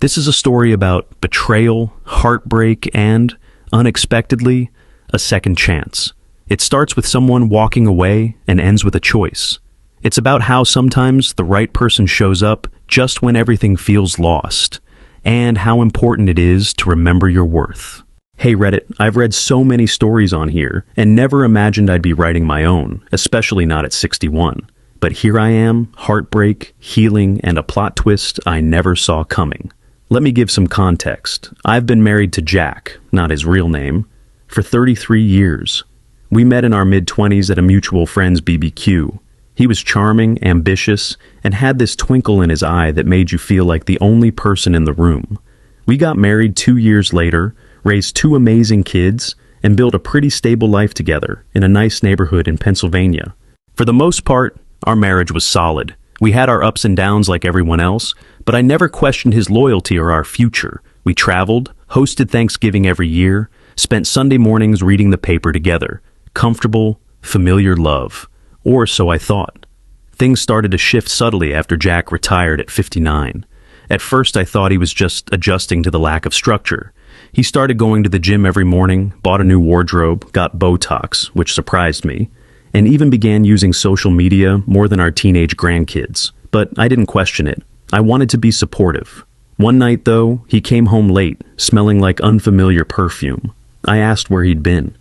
This is a story about betrayal, heartbreak, and, unexpectedly, a second chance. It starts with someone walking away and ends with a choice. It's about how sometimes the right person shows up just when everything feels lost, and how important it is to remember your worth. Hey Reddit, I've read so many stories on here and never imagined I'd be writing my own, especially not at 61. But here I am, heartbreak, healing, and a plot twist I never saw coming. Let me give some context. I've been married to Jack, not his real name, for 33 years. We met in our mid-20s at a mutual friend's BBQ. He was charming, ambitious, and had this twinkle in his eye that made you feel like the only person in the room. We got married 2 years later, raised 2 amazing kids, and built a pretty stable life together in a nice neighborhood in Pennsylvania. For the most part, our marriage was solid. We had our ups and downs like everyone else, but I never questioned his loyalty or our future. We traveled, hosted Thanksgiving every year, spent Sunday mornings reading the paper together. Comfortable, familiar love. Or so I thought. Things started to shift subtly after Jack retired at 59. At first I thought he was just adjusting to the lack of structure. He started going to the gym every morning, bought a new wardrobe, got Botox, which surprised me, and even began using social media more than our teenage grandkids. But I didn't question it. I wanted to be supportive. One night, though, he came home late, smelling like unfamiliar perfume. I asked where he'd been.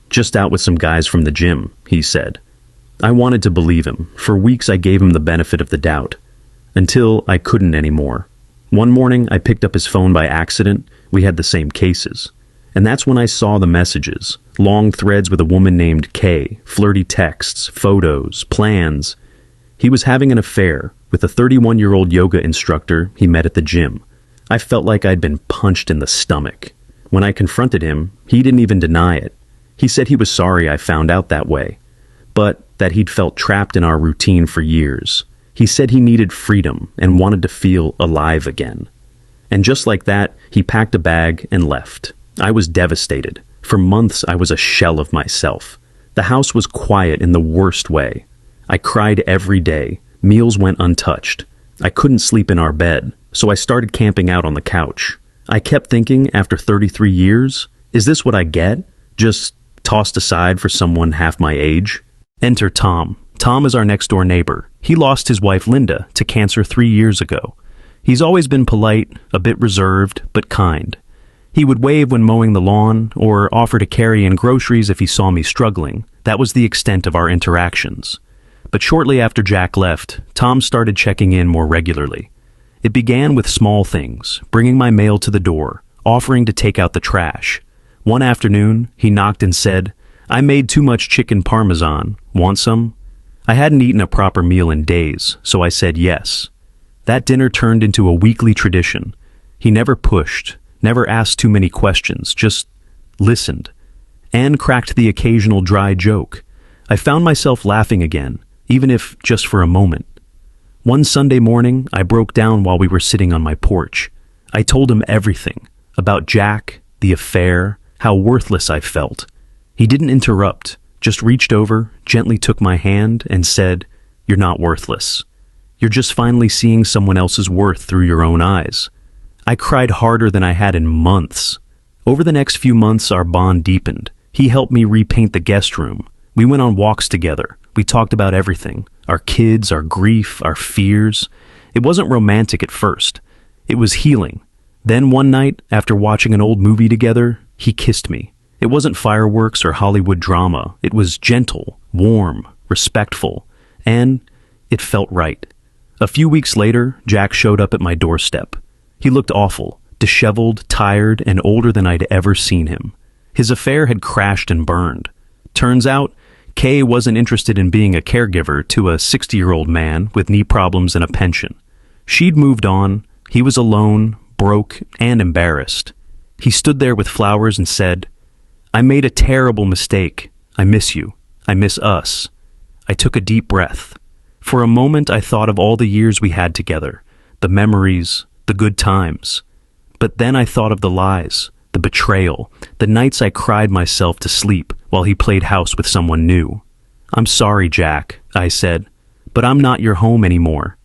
"Just out with some guys from the gym," he said. I wanted to believe him. For weeks I gave him the benefit of the doubt, until I couldn't anymore. One morning I picked up his phone by accident. We had the same cases. And that's when I saw the messages. Long threads with a woman named Kay, flirty texts, photos, plans. He was having an affair with a 31-year-old yoga instructor he met at the gym. I felt like I'd been punched in the stomach. When I confronted him, he didn't even deny it. He said he was sorry I found out that way, but that he'd felt trapped in our routine for years. He said he needed freedom and wanted to feel alive again. And just like that, he packed a bag and left. I was devastated. For months, I was a shell of myself. The house was quiet in the worst way. I cried every day. Meals went untouched. I couldn't sleep in our bed, so I started camping out on the couch. I kept thinking, after 33 years, is this what I get? Just tossed aside for someone half my age? Enter Tom. Tom is our next-door neighbor. He lost his wife Linda to cancer 3 years ago. He's always been polite, a bit reserved, but kind. He would wave when mowing the lawn, or offer to carry in groceries if he saw me struggling. That was the extent of our interactions. But shortly after Jack left, Tom started checking in more regularly. It began with small things, bringing my mail to the door, offering to take out the trash. One afternoon, he knocked and said, "I made too much chicken parmesan. Want some?" I hadn't eaten a proper meal in days, so I said yes. That dinner turned into a weekly tradition. He never pushed, never asked too many questions, just listened, and cracked the occasional dry joke. I found myself laughing again, even if just for a moment. One Sunday morning, I broke down while we were sitting on my porch. I told him everything, about Jack, the affair, how worthless I felt. He didn't interrupt, just reached over, gently took my hand, and said, "You're not worthless. You're just finally seeing someone else's worth through your own eyes." I cried harder than I had in months. Over the next few months, our bond deepened. He helped me repaint the guest room. We went on walks together. We talked about everything. Our kids, our grief, our fears. It wasn't romantic at first. It was healing. Then one night, after watching an old movie together, he kissed me. It wasn't fireworks or Hollywood drama. It was gentle, warm, respectful, and it felt right. A few weeks later, Jack showed up at my doorstep. He looked awful, disheveled, tired, and older than I'd ever seen him. His affair had crashed and burned. Turns out, Kay wasn't interested in being a caregiver to a 60-year-old man with knee problems and a pension. She'd moved on. He was alone, broke, and embarrassed. He stood there with flowers and said, "I made a terrible mistake. I miss you. I miss us." I took a deep breath. For a moment, I thought of all the years we had together, the memories, the good times. But then I thought of the lies, the betrayal, the nights I cried myself to sleep while he played house with someone new. "I'm sorry, Jack," I said, "but I'm not your home anymore."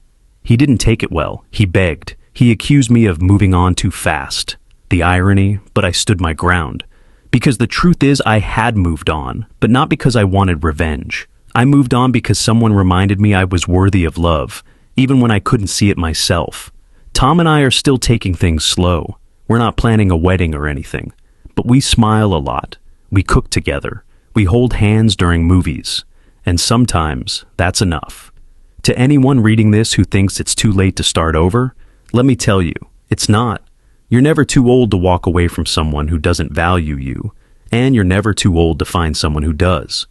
He didn't take it well. He begged. He accused me of moving on too fast. The irony, but I stood my ground. Because the truth is I had moved on, but not because I wanted revenge. I moved on because someone reminded me I was worthy of love, even when I couldn't see it myself. Tom and I are still taking things slow. We're not planning a wedding or anything. But we smile a lot. We cook together. We hold hands during movies. And sometimes that's enough. To anyone reading this who thinks it's too late to start over, let me tell you, it's not. You're never too old to walk away from someone who doesn't value you, and you're never too old to find someone who does.